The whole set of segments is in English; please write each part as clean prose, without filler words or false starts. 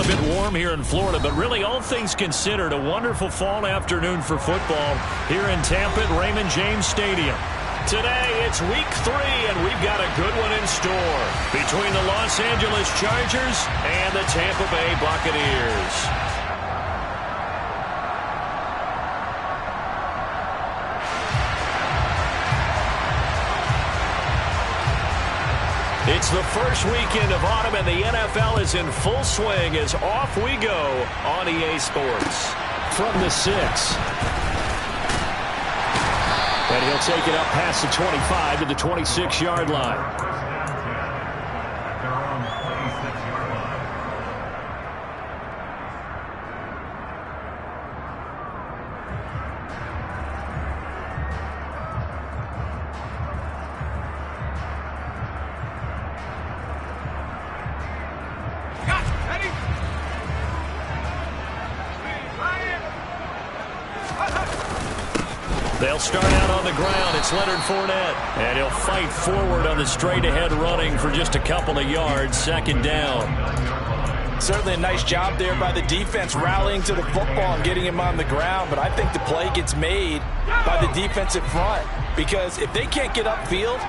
bit warm here in Florida, but really all things considered, a wonderful fall afternoon for football here in Tampa at Raymond James Stadium. Today, it's week 3, and we've got a good one in store between the Los Angeles Chargers and the Tampa Bay Buccaneers. It's the first weekend of autumn, and the NFL is in full swing as off we go on EA Sports. From the 6. And he'll take it up past the 25 to the 26-yard line. They'll start out on the ground. It's Leonard Fournette. And he'll fight forward on the straight-ahead running for just a couple of yards. Second down. Certainly a nice job there by the defense rallying to the football and getting him on the ground. But I think the play gets made by the defensive front. Because if they can't get upfield,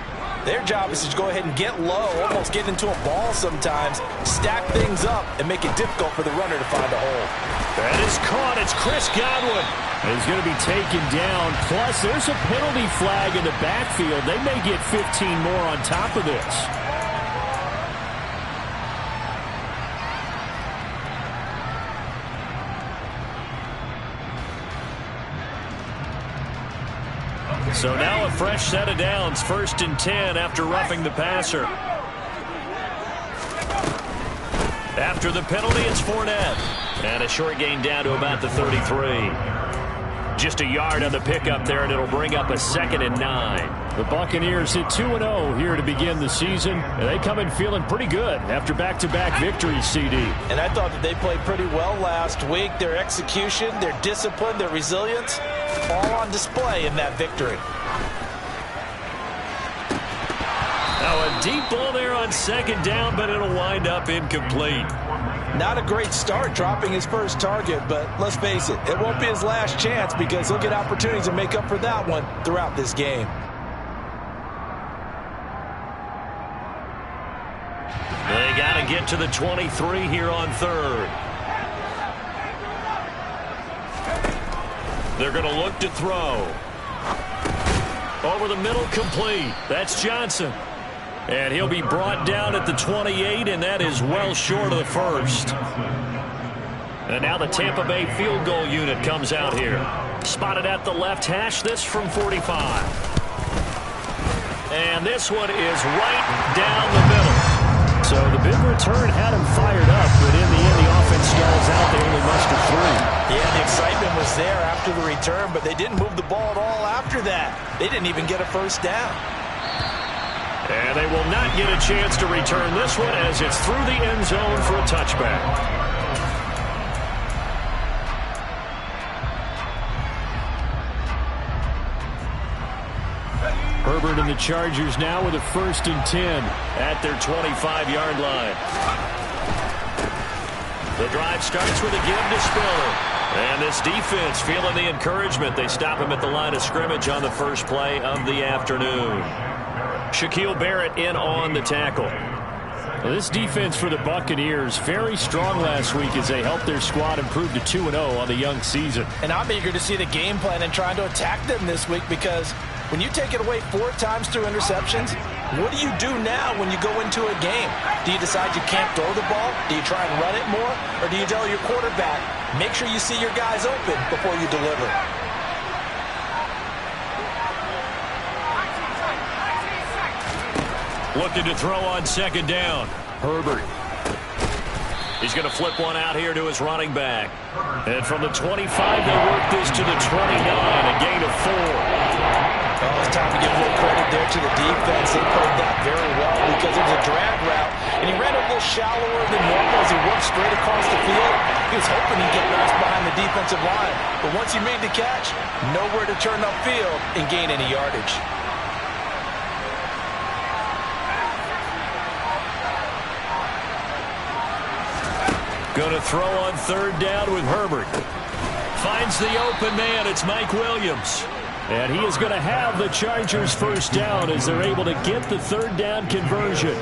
their job is to go ahead and get low, almost get into a ball sometimes, stack things up, and make it difficult for the runner to find a hole. That is caught. It's Chris Godwin. He's going to be taken down. Plus, there's a penalty flag in the backfield. They may get 15 more on top of this. So now a fresh set of downs. 1st and 10 after roughing the passer. After the penalty, it's Fournette. And a short gain down to about the 33. Just a yard on the pickup there, and it'll bring up a 2nd and 9. The Buccaneers hit 2-0 here to begin the season. And they come in feeling pretty good after back-to-back victories, CD. And I thought that they played pretty well last week. Their execution, their discipline, their resilience, all on display in that victory. Now a deep ball there on 2nd down, but it'll wind up incomplete. Not a great start dropping his first target, but let's face it, it won't be his last chance because he'll get opportunities to make up for that one throughout this game. They got to get to the 23 here on 3rd. They're going to look to throw. Over the middle, complete. That's Johnson. And he'll be brought down at the 28, and that is well short of the 1st. And now the Tampa Bay field goal unit comes out here. Spotted at the left hash, this from 45. And this one is right down the middle. So the big return had him fired up, but in the end, the offense stalls out. They only muster 3. Yeah, the excitement was there after the return, but they didn't move the ball at all after that. They didn't even get a first down. And they will not get a chance to return this one as it's through the end zone for a touchback. Herbert and the Chargers now with a 1st and 10 at their 25-yard line. The drive starts with a give to Spiller. And this defense feeling the encouragement. They stop him at the line of scrimmage on the first play of the afternoon. Shaquille Barrett in on the tackle. Well, this defense for the Buccaneers very strong last week as they helped their squad improve to 2-0 on the young season. And I'm eager to see the game plan and trying to attack them this week because when you take it away 4 times through interceptions, what do you do now when you go into a game? Do you decide you can't throw the ball? Do you try and run it more? Or do you tell your quarterback, make sure you see your guys open before you deliver? Looking to throw on 2nd down. Herbert. He's going to flip one out here to his running back. And from the 25, they work this to the 29, a gain of 4. Oh, it's time to give a little credit there to the defense. They played that very well because it was a drag route, and he ran a little shallower than normal as he worked straight across the field. He was hoping he'd get lost behind the defensive line, but once he made the catch, nowhere to turn upfield and gain any yardage. Going to throw on third down with Herbert. Finds the open man. It's Mike Williams. And he is going to have the Chargers first down as they're able to get the third down conversion.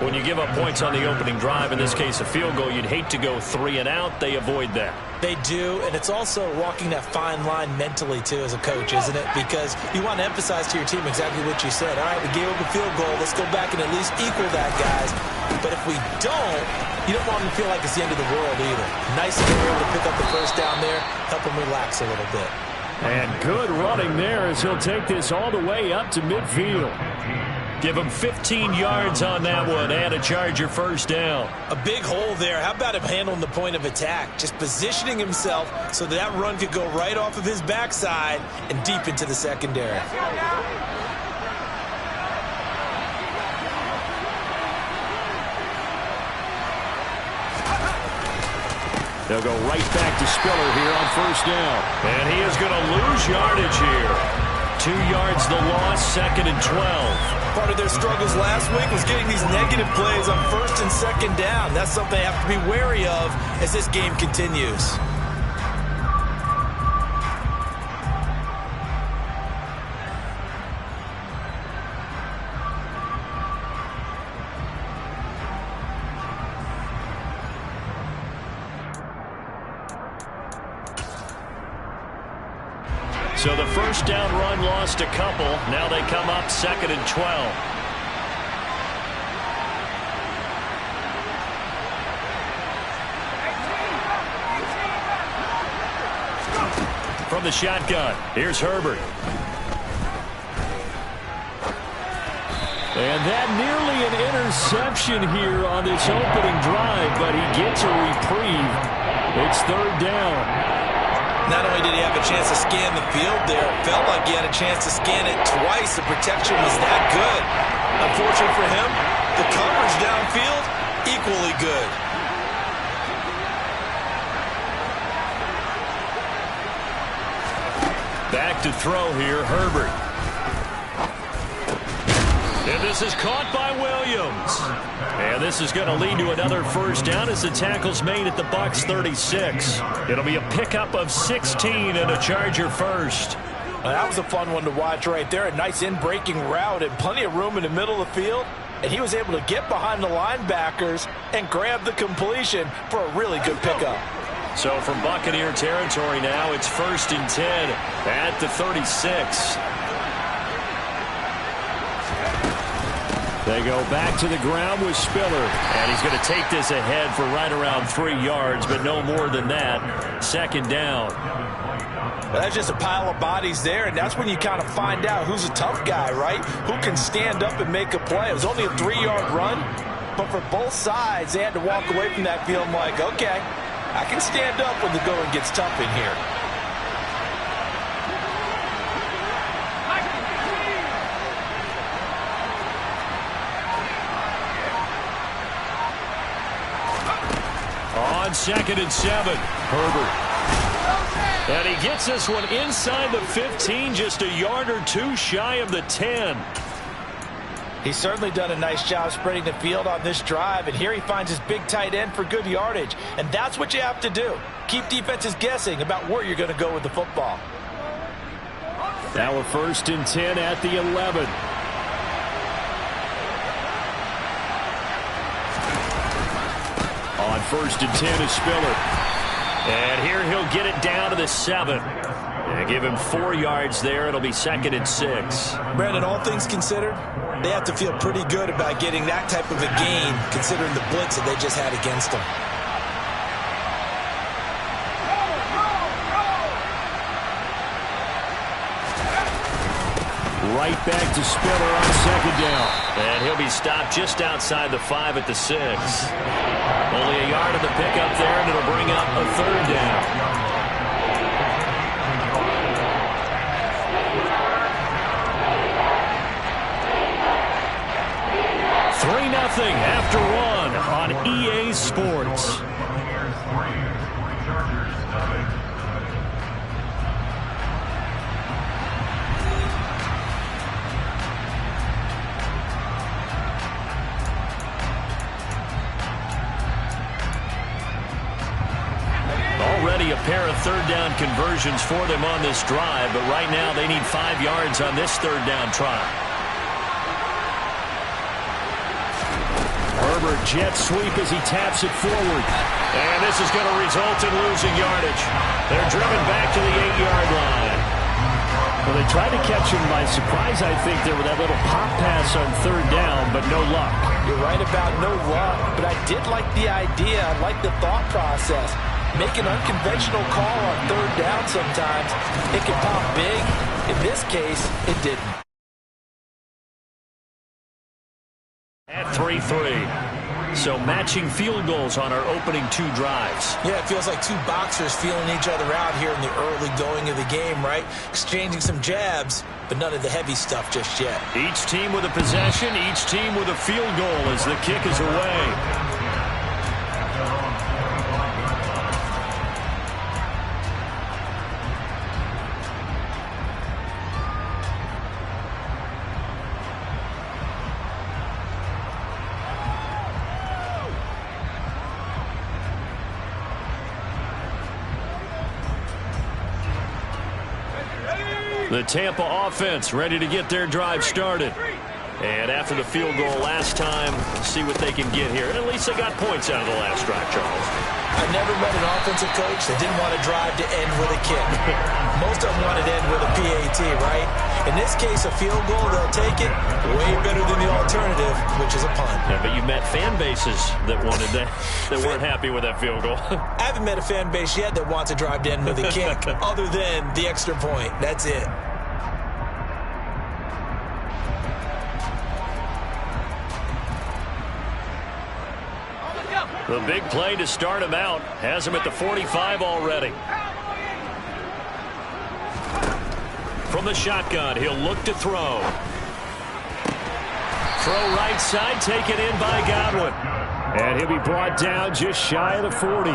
When you give up points on the opening drive, in this case a field goal, you'd hate to go 3 and out. They avoid that. They do, and it's also walking that fine line mentally, too, as a coach, isn't it? Because you want to emphasize to your team exactly what you said. All right, we gave up a field goal. Let's go back and at least equal that, guys. But if we don't, you don't want them to feel like it's the end of the world either. Nice that they were able to pick up the first down there, help them relax a little bit. And good running there as he'll take this all the way up to midfield. Give him 15 yards on that one and a Charger first down. A big hole there. How about him handling the point of attack? Just positioning himself so that run could go right off of his backside and deep into the secondary. They'll go right back to Spiller here on first down. And he is going to lose yardage here. 2 yards the loss, 2nd and 12. Part of their struggles last week was getting these negative plays on 1st and 2nd down. That's something they have to be wary of as this game continues. So the first down run lost a couple. Now they come up 2nd and 12. From the shotgun, here's Herbert. And that nearly an interception here on this opening drive, but he gets a reprieve. It's 3rd down. Not only did he have a chance to scan the field there, it felt like he had a chance to scan it twice. The protection was that good. Unfortunately for him, the coverage downfield, equally good. Back to throw here, Herbert. And this is caught by Williams. And this is going to lead to another first down as the tackle's made at the Bucs 36. It'll be a pickup of 16 and a Charger first. That was a fun one to watch right there. A nice in-breaking route and plenty of room in the middle of the field. And he was able to get behind the linebackers and grab the completion for a really good pickup. So from Buccaneer territory now, it's 1st and 10 at the 36. They go back to the ground with Spiller. And he's going to take this ahead for right around 3 yards, but no more than that. 2nd down. Well, that's just a pile of bodies there, and that's when you kind of find out who's a tough guy, right? Who can stand up and make a play. It was only a 3-yard run, but for both sides, they had to walk away from that feeling like, okay, I can stand up when the going gets tough in here. On 2nd and 7, Herbert. And he gets this one inside the 15, just a yard or two shy of the 10. He's certainly done a nice job spreading the field on this drive, and here he finds his big tight end for good yardage. And that's what you have to do. Keep defenses guessing about where you're going to go with the football. Now a 1st and 10 at the 11. On 1st and 10 is Spiller. And here he'll get it down to the 7. And give him 4 yards there. It'll be 2nd and 6. Brandon, all things considered, they have to feel pretty good about getting that type of a gain, considering the blitz that they just had against them. Right back to Spiller on 2nd down. And he'll be stopped just outside the 5 at the 6. Only a yard of the pickup there, and it'll bring up a 3rd down. Nothing after 1 on EA Sports. pair of third down conversions for them on this drive, but right now they need 5 yards on this third down try. Herbert jet sweep as he taps it forward. And this is going to result in losing yardage. They're driven back to the 8-yard line. Well, they tried to catch him by surprise, I think, there with that little pop pass on third down, but no luck. You're right about no luck, but I did like the idea. I like the thought process. Make an unconventional call on third down sometimes. It can pop big. In this case, it didn't. At 3-3. So matching field goals on our opening 2 drives. Yeah, it feels like 2 boxers feeling each other out here in the early going of the game, right? Exchanging some jabs, but none of the heavy stuff just yet. Each team with a possession, each team with a field goal as the kick is away. The Tampa offense ready to get their drive started. And after the field goal last time, see what they can get here. At least they got points out of the last drive, Charles. I never met an offensive coach that didn't want a drive to end with a kick. Most of them want it to end with a PAT, right? In this case, a field goal, they'll take it way better than the alternative, which is a punt. Yeah, but you met fan bases that wanted that, that weren't happy with that field goal. I haven't met a fan base yet that wants a drive to end with a kick, other than the extra point. That's it. The big play to start him out has him at the 45 already. From the shotgun, he'll look to throw. Throw right side, taken in by Godwin. And he'll be brought down just shy of the 40.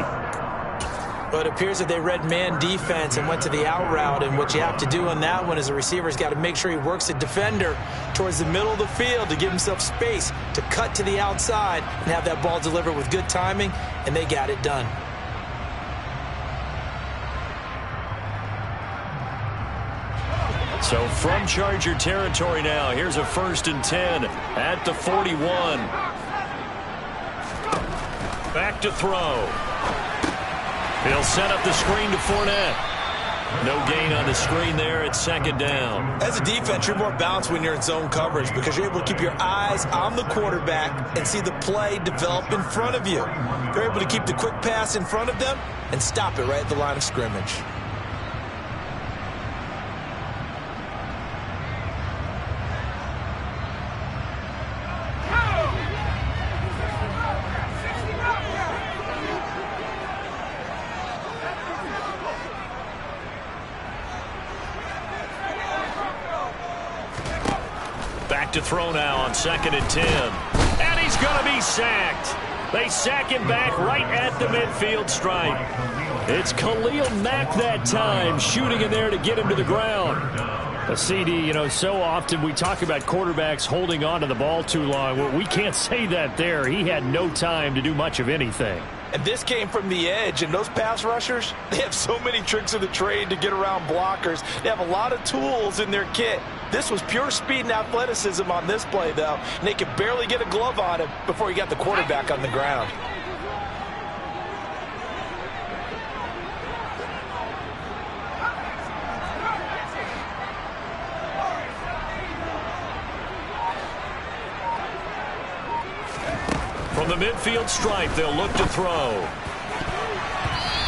Well, it appears that they read man defense and went to the out route, and what you have to do on that one is the receiver's got to make sure he works the defender towards the middle of the field to give himself space to cut to the outside and have that ball delivered with good timing, and they got it done. So from Charger territory now, here's a 1st and 10 at the 41. Back to throw. He'll set up the screen to Fournette. No gain on the screen there at 2nd down. As a defense, you're more balanced when you're in zone coverage because you're able to keep your eyes on the quarterback and see the play develop in front of you. You're able to keep the quick pass in front of them and stop it right at the line of scrimmage. To throw now on 2nd and 10. And he's going to be sacked. They sack him back right at the midfield stripe. It's Khalil Mack that time, shooting in there to get him to the ground. A CD, you know, so often we talk about quarterbacks holding on to the ball too long. Well, we can't say that there. He had no time to do much of anything. And this came from the edge, and those pass rushers, they have so many tricks of the trade to get around blockers. They have a lot of tools in their kit. This was pure speed and athleticism on this play, though, and they could barely get a glove on him before he got the quarterback on the ground. From the midfield stripe, they'll look to throw.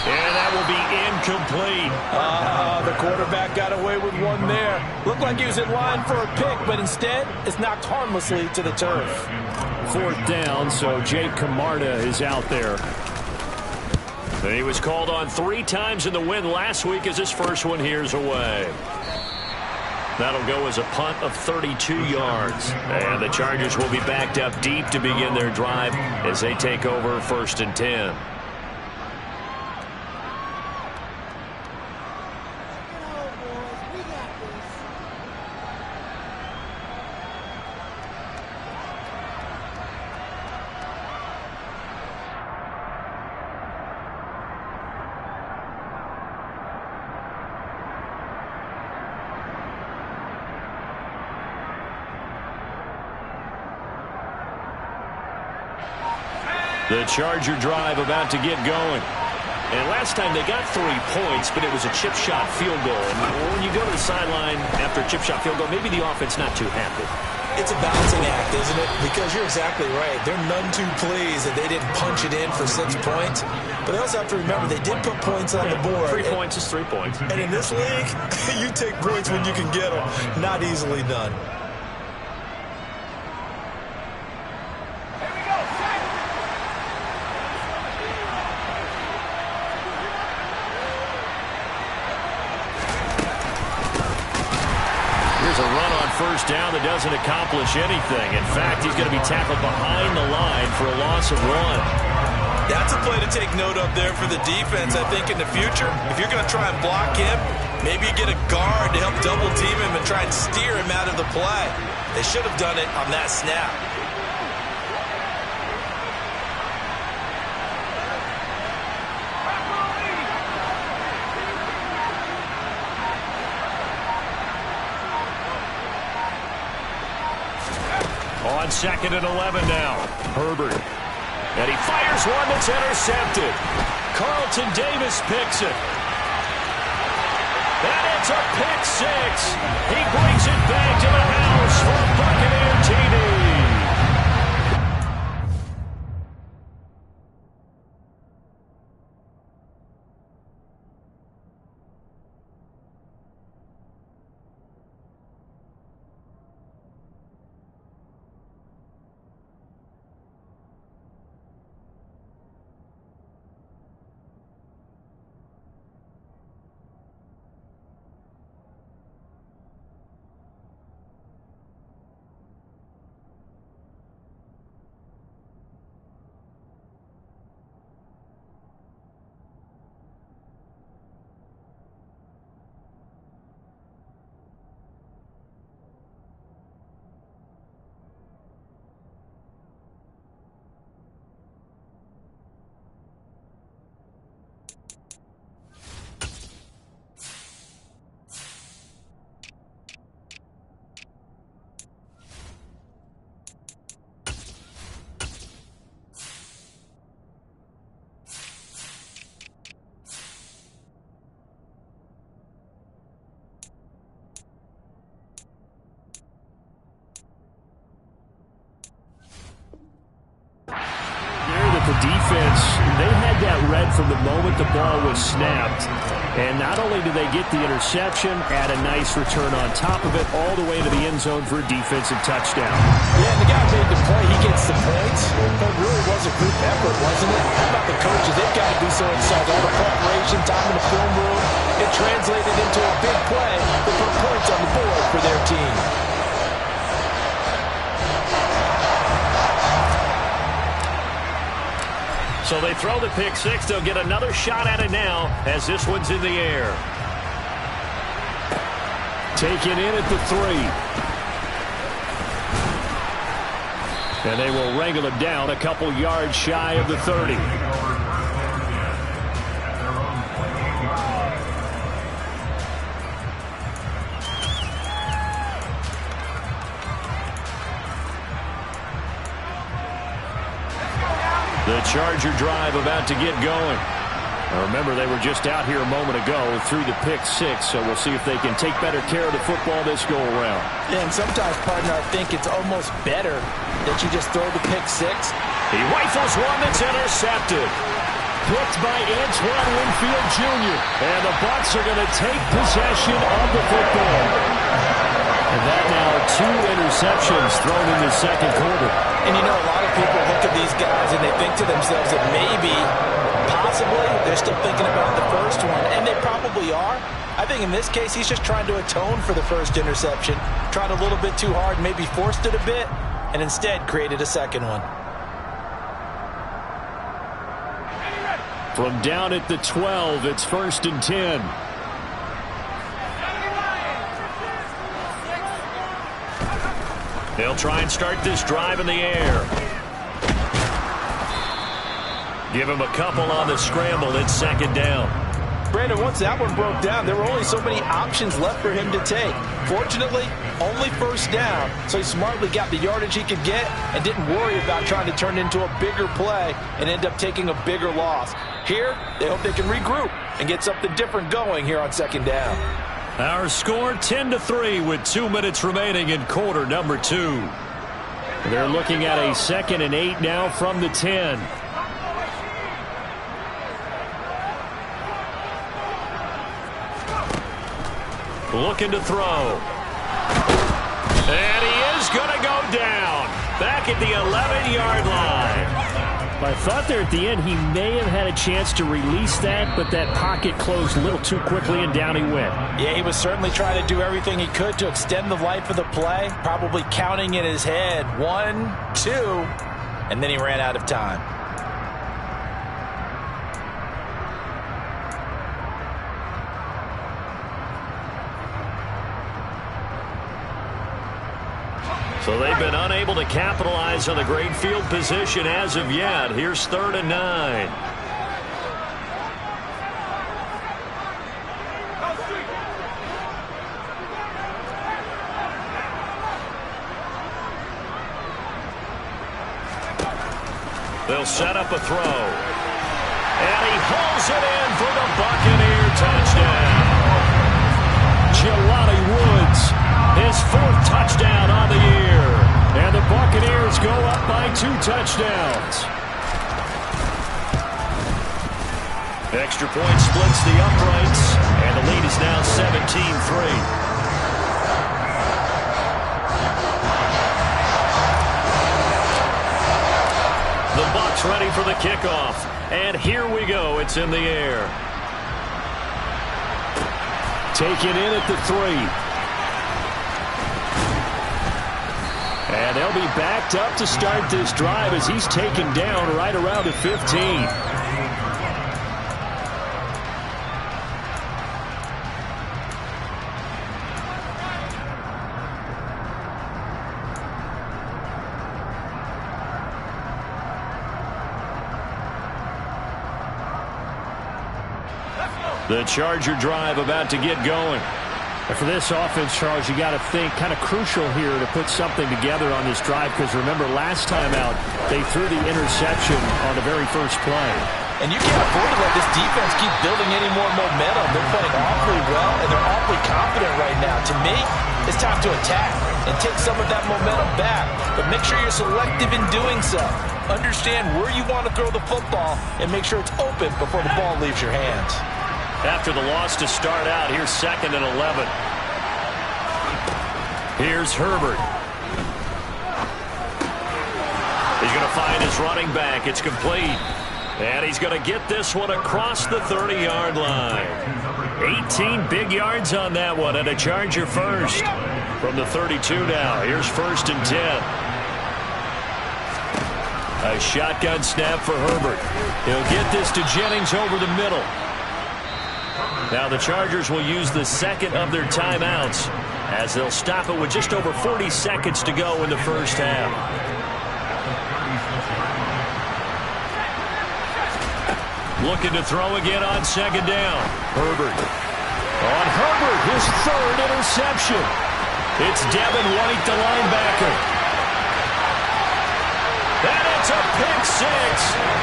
And that will be incomplete. The quarterback got away with one there. Looked like he was in line for a pick, but instead, it's knocked harmlessly to the turf. 4th down, so Jake Camarda is out there. And he was called on 3 times in the win last week as his first one here's away. That'll go as a punt of 32 yards. And the Chargers will be backed up deep to begin their drive as they take over 1st and 10. The Charger drive about to get going. And last time they got 3 points, but it was a chip shot field goal. And when you go to the sideline after a chip shot field goal, maybe the offense not too happy. It's a balancing act, isn't it? Because you're exactly right. They're none too pleased that they didn't punch it in for 6 points. But they also have to remember they did put points on the board. 3 points is 3 points. And in this league, you take points when you can get them. Not easily done. Here's a run on first down that doesn't accomplish anything. In fact, he's going to be tackled behind the line for a loss of 1. That's a play to take note of there for the defense. I think in the future, if you're going to try and block him, maybe you get a guard to help double team him and try and steer him out of the play. They should have done it on that snap. On 2nd and 11 now. Herbert. And he fires one that's intercepted. Carlton Davis picks it. And it's a pick 6. He brings it back to the house for a Buccaneer TD. The defense, they had that read from the moment the ball was snapped. And not only did they get the interception, add a nice return on top of it, all the way to the end zone for a defensive touchdown. Yeah, and the guy made the play. He gets the points. But it really was a group effort, wasn't it? How about the coaches? They've got to be so excited. All the preparation, time in the film room, it translated into a big play that put points on the board for their team. So they throw the pick 6. They'll get another shot at it now as this one's in the air. Taken in at the 3. And they will wrangle him down a couple yards shy of the 30. The Charger drive about to get going. Now remember, they were just out here a moment ago through the pick 6, so we'll see if they can take better care of the football this go-around. Yeah, and sometimes, partner, I think it's almost better that you just throw the pick 6. He rifles one that's intercepted. Picked by Antoine Winfield Jr. And the Bucs are going to take possession of the football. And that now 2 interceptions thrown in the second quarter. And you know, a lot of people look at these guys and they think to themselves that maybe, possibly, they're still thinking about the first one. And they probably are. I think in this case, he's just trying to atone for the first interception. Tried a little bit too hard, maybe forced it a bit, and instead created a second one. From down at the 12, it's 1st and 10. They'll try and start this drive in the air. Give him a couple on the scramble. It's 2nd down. Brandon, once that one broke down, there were only so many options left for him to take. Fortunately, only first down, so he smartly got the yardage he could get and didn't worry about trying to turn it into a bigger play and end up taking a bigger loss. Here, they hope they can regroup and get something different going here on second down. Our score 10-3 with 2 minutes remaining in quarter number 2. They're looking at a 2nd and 8 now from the 10. Looking to throw. And he is going to go down. Back at the 11-yard line. I thought there at the end he may have had a chance to release that, but that pocket closed a little too quickly and down he went. Yeah, he was certainly trying to do everything he could to extend the life of the play, probably counting in his head 1, 2, and then he ran out of time. So they've been unable to capitalize on the great field position as of yet. Here's 3rd and 9. They'll set up a throw. And he hauls it in for the Buccaneer touchdown. Jelani Woods, his 4th touchdown on the year. And the Buccaneers go up by 2 touchdowns. Extra point splits the uprights, and the lead is now 17-3. The Bucs ready for the kickoff. And here we go. It's in the air. Taken in at the 3. And they'll be backed up to start this drive as he's taken down right around the 15. The Charger drive about to get going. And for this offense, Charles, you got to think kind of crucial here to put something together on this drive, because remember last time out they threw the interception on the very first play. And you can't afford to let this defense keep building any more momentum. They're playing awfully well, and they're awfully confident right now. To me, it's time to attack and take some of that momentum back. But make sure you're selective in doing so. Understand where you want to throw the football and make sure it's open before the ball leaves your hands. After the loss to start out, here's 2nd and 11. Here's Herbert. He's going to find his running back. It's complete. And he's going to get this one across the 30-yard line. 18 big yards on that one, and a Charger first. From the 32 now, here's 1st and 10. A shotgun snap for Herbert. He'll get this to Jennings over the middle. Now the Chargers will use the 2nd of their timeouts as they'll stop it with just over 40 seconds to go in the first half. Looking to throw again on 2nd down. Herbert. On Herbert, his 3rd interception. It's Devin White, the linebacker. And it's a pick 6.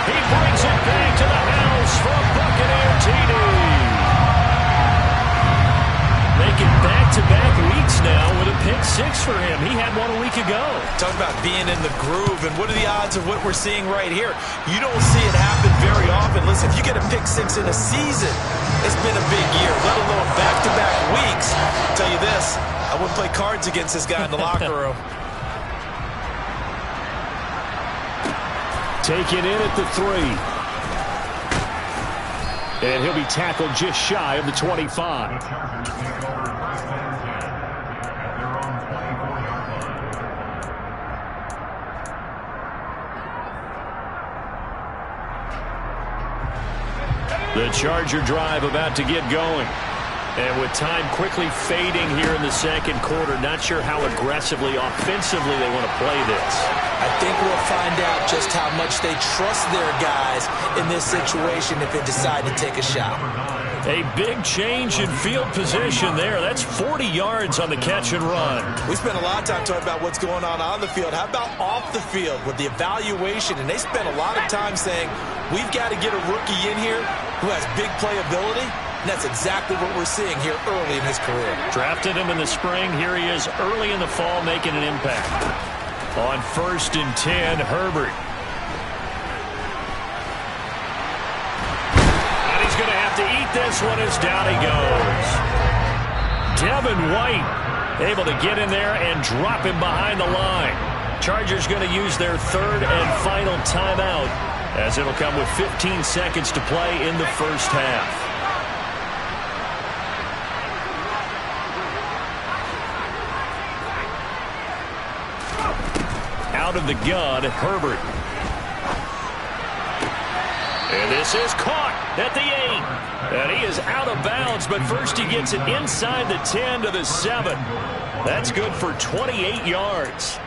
He brings it back to the house for a Buccaneer TD. Making back-to-back weeks now with a pick 6 for him. He had one a week ago. Talk about being in the groove, and what are the odds of what we're seeing right here? You don't see it happen very often. Listen, if you get a pick 6 in a season, it's been a big year, let alone back-to-back weeks. I'll tell you this, I wouldn't play cards against this guy in the locker room. Taken in at the 3. And he'll be tackled just shy of the 25. The Charger drive about to get going. And with time quickly fading here in the second quarter, not sure how aggressively, offensively they want to play this. I think we'll find out just how much they trust their guys in this situation if they decide to take a shot. A big change in field position there. That's 40 yards on the catch and run. We spent a lot of time talking about what's going on the field. How about off the field with the evaluation? And they spent a lot of time saying, we've got to get a rookie in here who has big playability. And that's exactly what we're seeing here early in his career. Drafted him in the spring. Here he is early in the fall making an impact. On 1st and 10, Herbert. And he's going to have to eat this one as down he goes. Devin White able to get in there and drop him behind the line. Chargers going to use their 3rd and final timeout as it'll come with 15 seconds to play in the first half. Out of the gun, Herbert. And this is caught at the 8. And he is out of bounds, but first he gets it inside the 10 to the 7. That's good for 28 yards.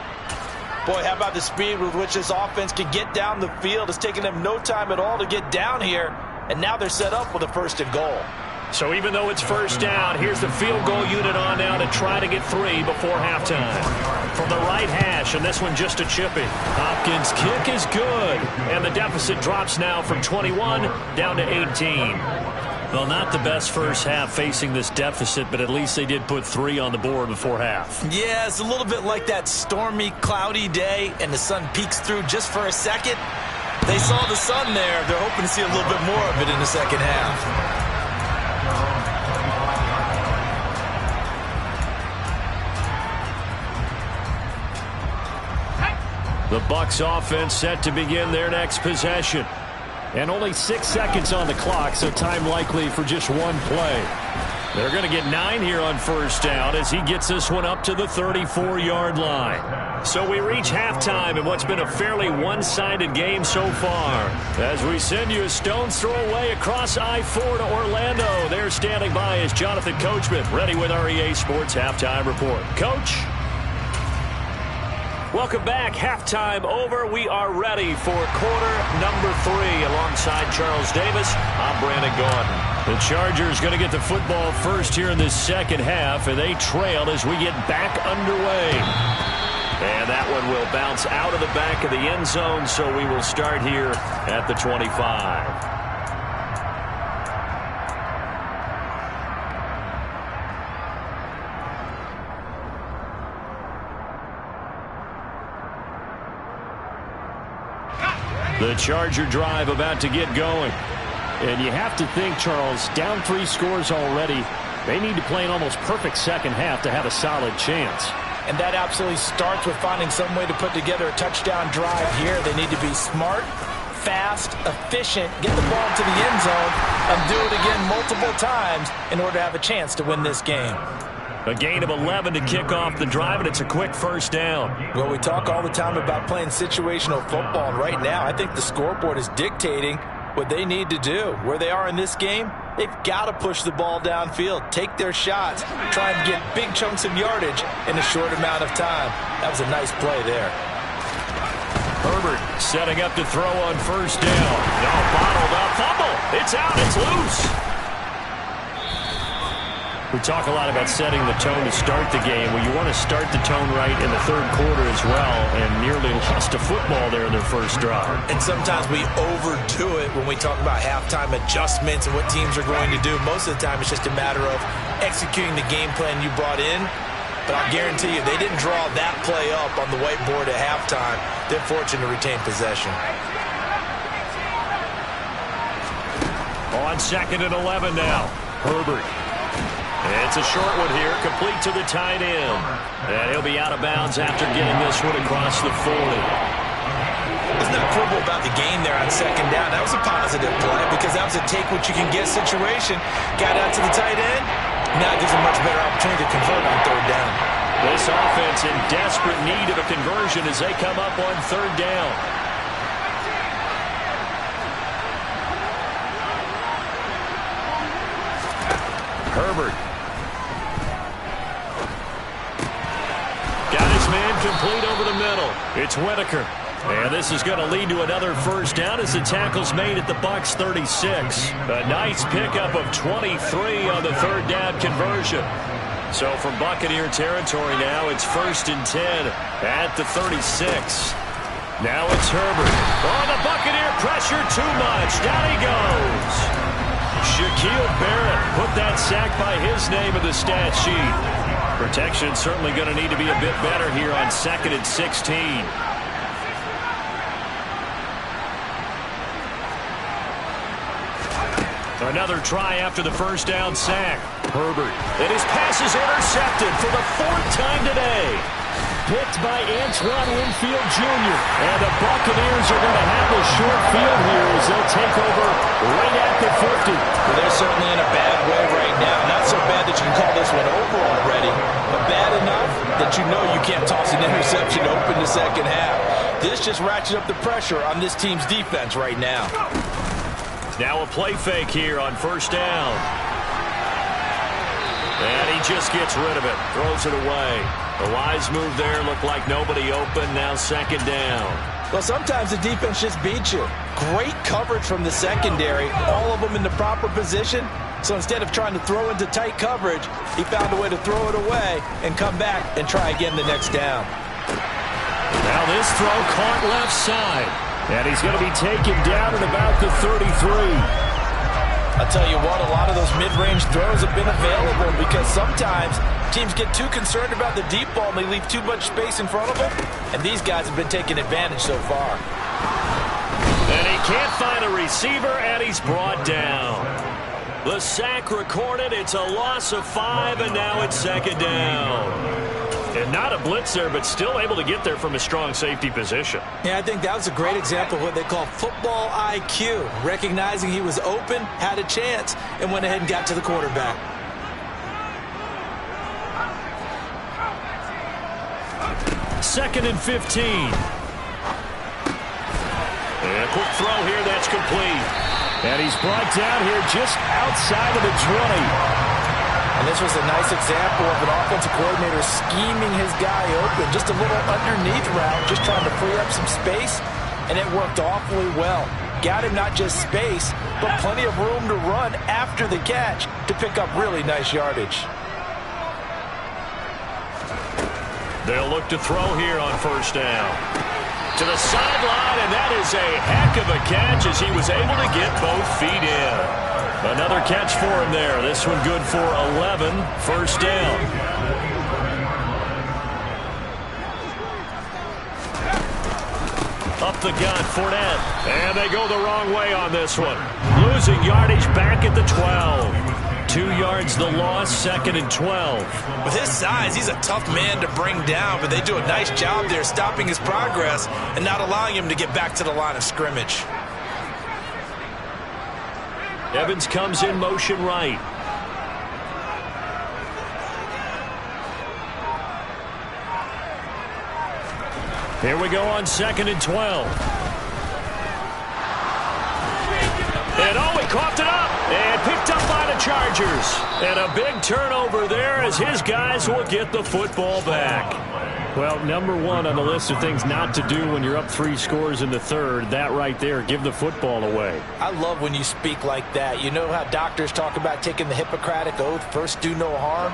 Boy, how about the speed with which this offense can get down the field? It's taken them no time at all to get down here, and now they're set up with a 1st and goal. So even though it's first down, here's the field goal unit on now to try to get 3 before halftime. From the right hash, and this one just a chippy. Hopkins' kick is good, and the deficit drops now from 21 down to 18. Well, not the best first half facing this deficit, but at least they did put 3 on the board before half. Yeah, it's a little bit like that stormy, cloudy day, and the sun peeks through just for a second. They saw the sun there. They're hoping to see a little bit more of it in the second half. The Bucs offense set to begin their next possession. And only 6 seconds on the clock, so time likely for just one play. They're going to get 9 here on first down as he gets this one up to the 34-yard line. So we reach halftime in what's been a fairly one-sided game so far. As we send you a stone's throw away across I-4 to Orlando. There standing by is Jonathan Coachman, ready with our EA Sports Halftime Report. Coach? Welcome back. Halftime over. We are ready for quarter number 3 alongside Charles Davis. I'm Brandon Gaudin. The Chargers going to get the football first here in this second half, and they trail as we get back underway. And that one will bounce out of the back of the end zone, so we will start here at the 25. The Charger drive about to get going. And you have to think, Charles, down 3 scores already. They need to play an almost perfect second half to have a solid chance. And that absolutely starts with finding some way to put together a touchdown drive here. They need to be smart, fast, efficient, get the ball to the end zone, and do it again multiple times in order to have a chance to win this game. A gain of 11 to kick off the drive, and it's a quick first down. Well, we talk all the time about playing situational football, and right now I think the scoreboard is dictating what they need to do. Where they are in this game, they've got to push the ball downfield, take their shots, try and get big chunks of yardage in a short amount of time. That was a nice play there. Herbert setting up to throw on first down. All bottled up. Fumble. It's out. It's loose. We talk a lot about setting the tone to start the game. Well, you want to start the tone right in the third quarter as well, and nearly lost a football there in their first drive. And sometimes we overdo it when we talk about halftime adjustments and what teams are going to do. Most of the time it's just a matter of executing the game plan you brought in. But I'll guarantee you, they didn't draw that play up on the whiteboard at halftime. They're fortunate to retain possession. On 2nd and 11 now, Herbert. It's a short one here, complete to the tight end. And he'll be out of bounds after getting this one across the 40. There's no quibble about the game there on 2nd down. That was a positive play because that was a take-what-you-can-get situation. Got out to the tight end. Now it gives a much better opportunity to convert on 3rd down. This offense in desperate need of a conversion as they come up on 3rd down. Herbert. Got his man complete over the middle. It's Whitaker. And this is going to lead to another first down as the tackle's made at the Bucs 36. A nice pickup of 23 on the third down conversion. So from Buccaneer territory now, it's 1st and 10 at the 36. Now it's Herbert. Oh, the Buccaneer pressure too much. Down he goes. Shaquille Barrett put that sack by his name in the stat sheet. Protection certainly going to need to be a bit better here on 2nd and 16. Another try after the first down sack. Herbert. And his pass is intercepted for the 4th time today. Picked by Antoine Winfield Jr. And the Buccaneers are going to have a short field here as they'll take over right at the 50. Well, they're certainly in a bad way right now. Not so bad that you can call this one over already, but bad enough that you know you can't toss an interception open the second half. This just ratchets up the pressure on this team's defense right now. Now a play fake here on first down. And he just gets rid of it. Throws it away. The wise move there. Looked like nobody open. Now 2nd down. Well, sometimes the defense just beats you. Great coverage from the secondary. All of them in the proper position. So instead of trying to throw into tight coverage, he found a way to throw it away and come back and try again the next down. Now this throw caught left side. And he's going to be taken down at about the 33. I'll tell you what, a lot of those mid-range throws have been available because sometimes teams get too concerned about the deep ball and they leave too much space in front of them. And these guys have been taking advantage so far. And he can't find a receiver, and he's brought down. The sack recorded. It's a loss of 5, and now it's 2nd down. And not a blitz there, but still able to get there from a strong safety position. Yeah, I think that was a great example of what they call football IQ. Recognizing he was open, had a chance, and went ahead and got to the quarterback. Second and 15. And a quick throw here, that's complete. And he's brought down here just outside of the 20. And this was a nice example of an offensive coordinator scheming his guy open. Just a little underneath route, just trying to free up some space, and it worked awfully well. Got him not just space, but plenty of room to run after the catch to pick up really nice yardage. They'll look to throw here on first down. To the sideline, and that is a heck of a catch as he was able to get both feet in. Another catch for him there. This one good for 11. First down. Up the gun, Fournette. And they go the wrong way on this one. Losing yardage back at the 12. 2 yards the loss, 2nd and 12. With his size, he's a tough man to bring down, but they do a nice job there stopping his progress and not allowing him to get back to the line of scrimmage. Evans comes in motion right. Here we go on 2nd and 12. And oh, he coughed it up and picked up by the Chargers. And a big turnover there as his guys will get the football back. Well, number 1 on the list of things not to do when you're up 3 scores in the third, that right there, give the football away. I love when you speak like that. You know how doctors talk about taking the Hippocratic oath, first do no harm?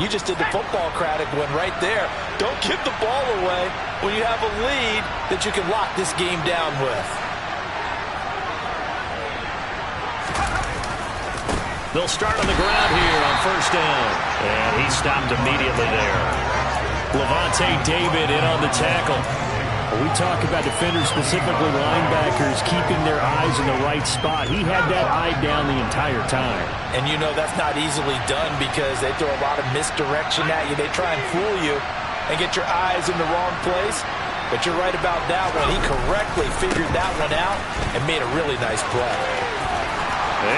You just did the football-cratic one right there. Don't give the ball away when you have a lead that you can lock this game down with. They'll start on the ground here on first down. And he stopped immediately there. Levante David in on the tackle. We talk about defenders, specifically linebackers, keeping their eyes in the right spot. He had that eye down the entire time. And you know that's not easily done because they throw a lot of misdirection at you. They try and fool you and get your eyes in the wrong place. But you're right about that one. He correctly figured that one out and made a really nice play.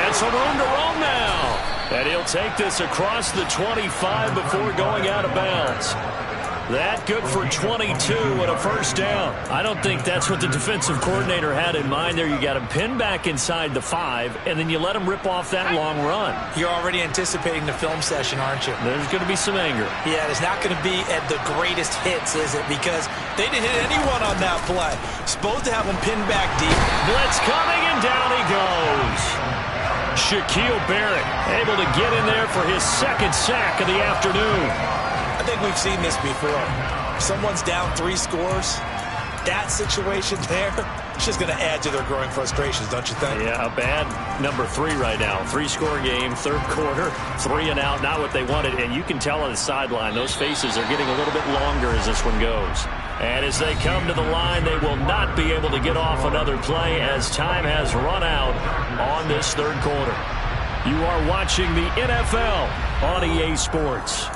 And some room to roam now. And he'll take this across the 25 before going out of bounds. That good for 22 and a first down. I don't think that's what the defensive coordinator had in mind there. You got him pinned back inside the 5, and then you let him rip off that long run. You're already anticipating the film session, aren't you? There's going to be some anger. Yeah, it's not going to be at the greatest hits, is it? Because they didn't hit anyone on that play. Supposed to have him pinned back deep. Blitz coming, and down he goes. Shaquille Barrett able to get in there for his second sack of the afternoon. I think we've seen this before. Someone's down 3 scores. That situation there, it's just going to add to their growing frustrations, don't you think? Yeah, a bad number 3 right now. 3-score game, third quarter, 3 and out, not what they wanted. And you can tell on the sideline, those faces are getting a little bit longer as this one goes. And as they come to the line, they will not be able to get off another play as time has run out on this third quarter. You are watching the NFL on EA Sports.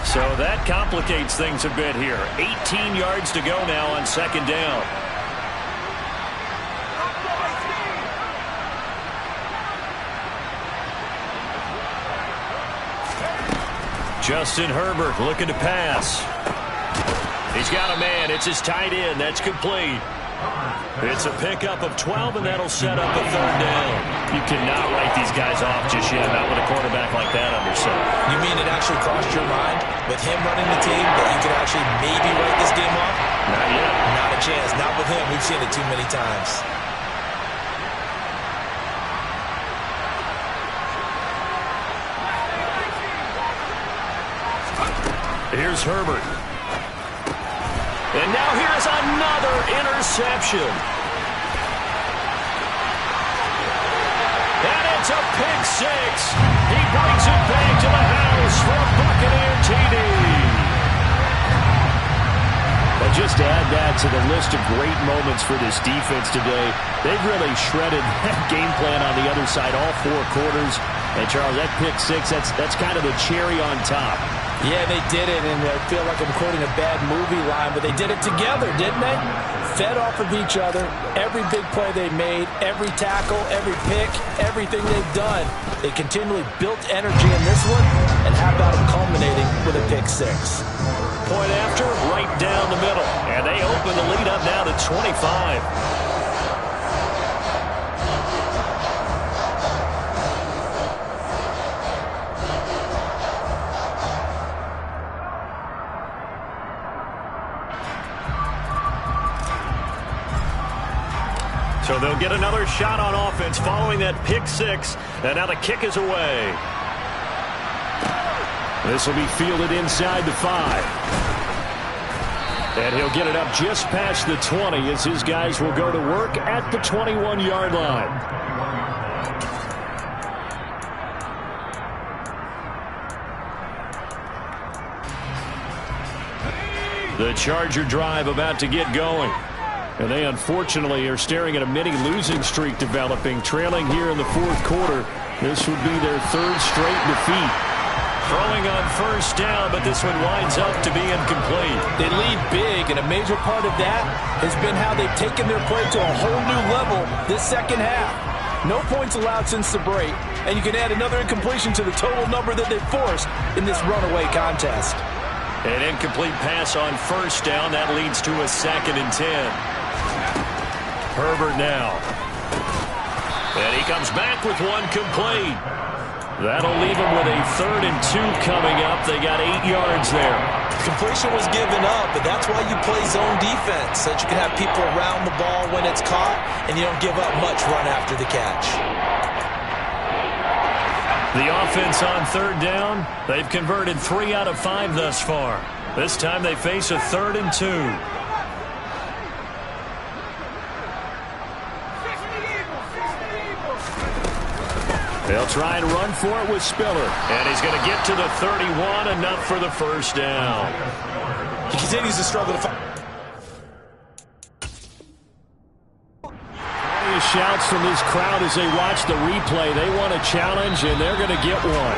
So that complicates things a bit here. 18 yards to go now on second down. Justin Herbert looking to pass. He's got a man. It's his tight end. That's complete. It's a pickup of 12, and that'll set up a third down. You cannot write these guys off just yet, not with a quarterback like that under center. You mean it actually crossed your mind with him running the team that you could actually maybe write this game off? Not yet. Not a chance. Not with him. We've seen it too many times. Here's Herbert. And now here's another interception. And it's a pick 6. He brings it back to the house for a Buccaneer TD. Well, just add that to the list of great moments for this defense today. They've really shredded that game plan on the other side all 4 quarters. And, Charles, that pick 6, that's kind of the cherry on top. Yeah, they did it, and I feel like I'm quoting a bad movie line, but they did it together, didn't they? Fed off of each other, every big play they made, every tackle, every pick, everything they've done. They continually built energy in this one, and how about them culminating with a pick 6? Point after, right down the middle, and they open the lead up now to 25. So they'll get another shot on offense following that pick 6. And now the kick is away. This will be fielded inside the 5. And he'll get it up just past the 20 as his guys will go to work at the 21-yard line. The Charger drive about to get going. And they, unfortunately, are staring at a mini-losing streak developing, trailing here in the fourth quarter. This would be their 3rd straight defeat. Throwing on first down, but this one winds up to be incomplete. They lead big, and a major part of that has been how they've taken their play to a whole new level this second half. No points allowed since the break, and you can add another incompletion to the total number that they've forced in this runaway contest. An incomplete pass on first down. That leads to a 2nd and 10. Herbert now. And he comes back with one complete. That'll leave him with a 3rd and 2 coming up. They got 8 yards there. Completion was given up, but that's why you play zone defense, so that you can have people around the ball when it's caught, and you don't give up much run after the catch. The offense on 3rd down, they've converted 3 out of 5 thus far. This time they face a 3rd and 2. They'll try and run for it with Spiller. And he's going to get to the 31, enough for the first down. He continues to struggle to find. Shouts from this crowd as they watch the replay. They want a challenge, and they're going to get one.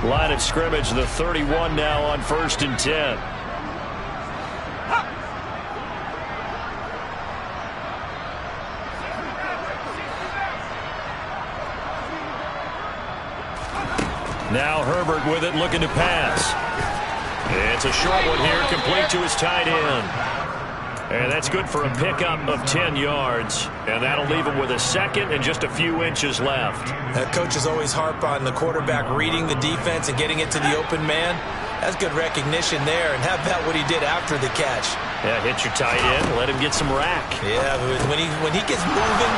Line of scrimmage, the 31 now on 1st and 10. Now Herbert with it, looking to pass. It's a short one here, complete to his tight end. And that's good for a pickup of 10 yards. And that'll leave him with a second and just a few inches left. Coaches always harp on the quarterback reading the defense and getting it to the open man. That's good recognition there. And how about what he did after the catch? Yeah, hit your tight end, let him get some rack. Yeah, but when he gets moving,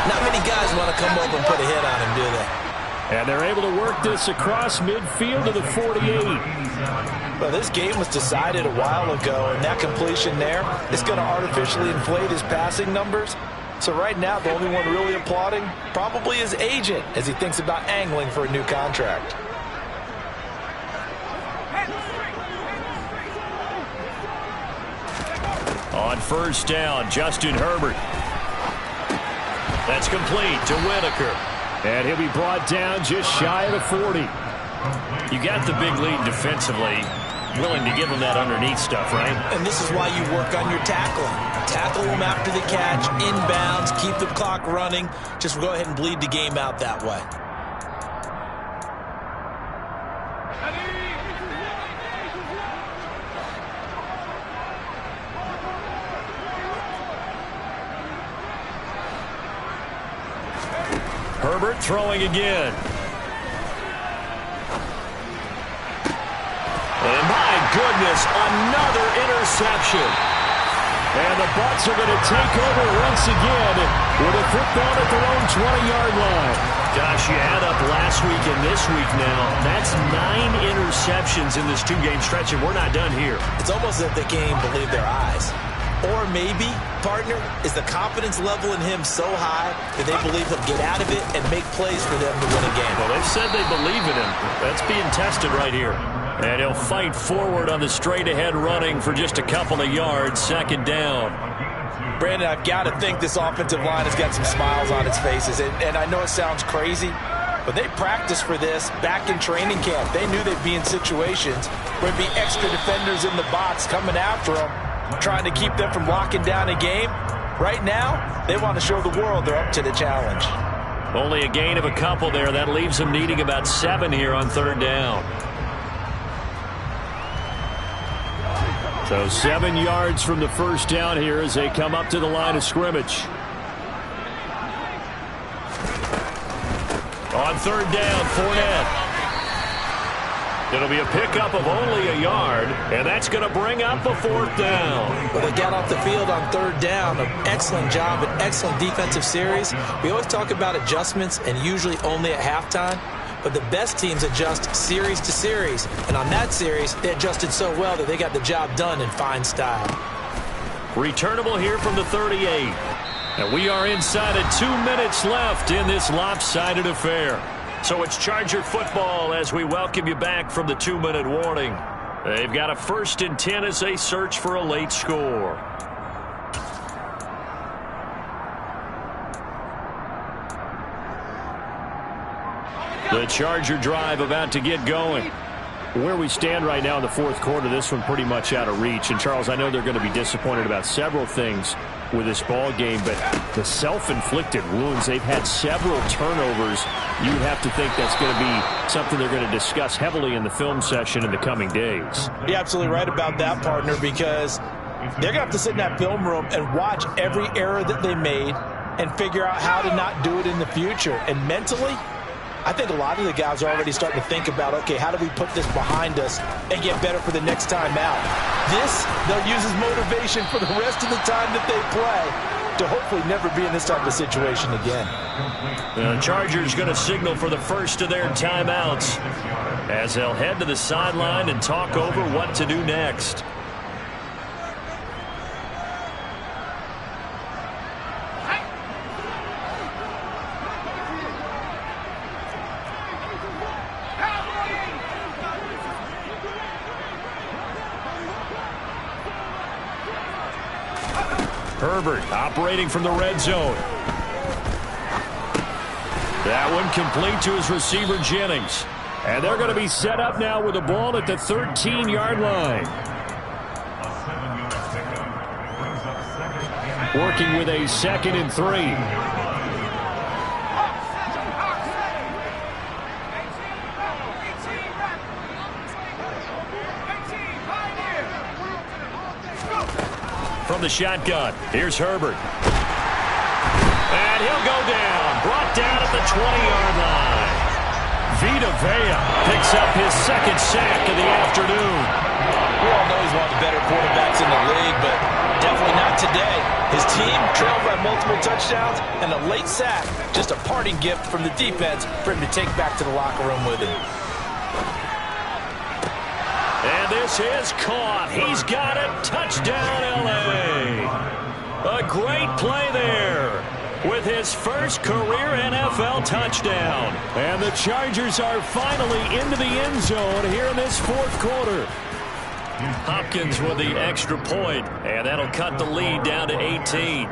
not many guys want to come over and put a hit on him, do they? And they're able to work this across midfield to the 48. Well, this game was decided a while ago, and that completion there is going to artificially inflate his passing numbers. So right now, the only one really applauding probably his agent as he thinks about angling for a new contract. On 1st down, Justin Herbert. That's complete to Whitaker. And he'll be brought down just shy of the 40. You got the big lead defensively. Willing to give him that underneath stuff, right? And this is why you work on your tackling. Tackle him after the catch, inbounds, keep the clock running. Just go ahead and bleed the game out that way. Herbert throwing again. And my goodness, another interception. And the Bucs are going to take over once again with a football at their own 20-yard line. Gosh, you add up last week and this week now. That's 9 interceptions in this 2-game stretch, and we're not done here. It's almost as if they can't even believe their eyes. Or maybe, partner, is the confidence level in him so high that they believe he'll get out of it and make plays for them to win a game. Well, they've said they believe in him. That's being tested right here. And he'll fight forward on the straight-ahead running for just a couple of yards, 2nd down. Brandon, I've got to think this offensive line has got some smiles on its faces. And I know it sounds crazy, but they practiced for this back in training camp. They knew they'd be in situations where there'd be extra defenders in the box coming after them, trying to keep them from locking down a game. Right now, they want to show the world they're up to the challenge. Only a gain of a couple there. That leaves them needing about 7 here on 3rd down. So 7 yards from the 1st down here as they come up to the line of scrimmage. On 3rd down, Fournette. It'll be a pickup of only a yard, and that's going to bring up a 4th down. Well, they got off the field on 3rd down. An excellent job, an excellent defensive series. We always talk about adjustments, and usually only at halftime. But the best teams adjust series to series. And on that series, they adjusted so well that they got the job done in fine style. Returnable here from the 38. And we are inside of 2 minutes left in this lopsided affair. So it's Charger football as we welcome you back from the 2-minute warning. They've got a 1st and 10 as they search for a late score. The Charger drive about to get going. Where we stand right now in the 4th quarter, this one pretty much out of reach. And, Charles, I know they're going to be disappointed about several things with this ball game, but the self-inflicted wounds, they've had several turnovers. You'd have to think that's going to be something they're going to discuss heavily in the film session in the coming days. You're absolutely right about that, partner, because they're going to have to sit in that film room and watch every error that they made and figure out how to not do it in the future. And mentally, I think a lot of the guys are already starting to think about, okay, how do we put this behind us and get better for the next time out? This, they'll use as motivation for the rest of the time that they play to hopefully never be in this type of situation again. The Chargers going to signal for the first of their timeouts as they'll head to the sideline and talk over what to do next. Herbert operating from the red zone. That one complete to his receiver, Jennings. And they're going to be set up now with the ball at the 13-yard line. Working with a 2nd and 3. From the shotgun, here's Herbert. And he'll go down. Brought down at the 20-yard line. Vita Vea picks up his 2nd sack of the afternoon. We all know he's one of the better quarterbacks in the league, but definitely not today. His team trailed by multiple touchdowns, and a late sack, just a parting gift from the defense for him to take back to the locker room with him. And this is caught. He's got it. Touchdown, L.A. A great play there with his first career NFL touchdown. And the Chargers are finally into the end zone here in this 4th quarter. Hopkins with the extra point, and that'll cut the lead down to 18.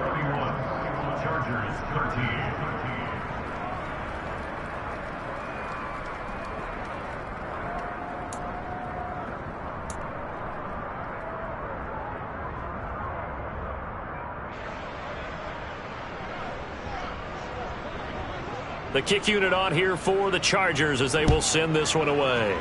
The kick unit on here for the Chargers as they will send this one away.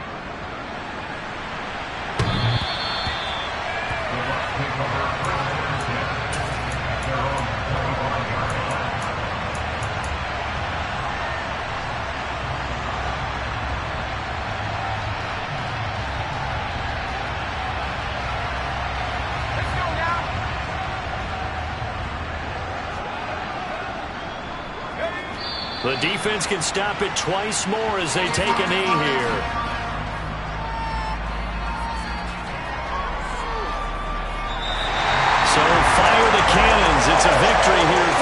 The defense can stop it twice more as they take a knee here.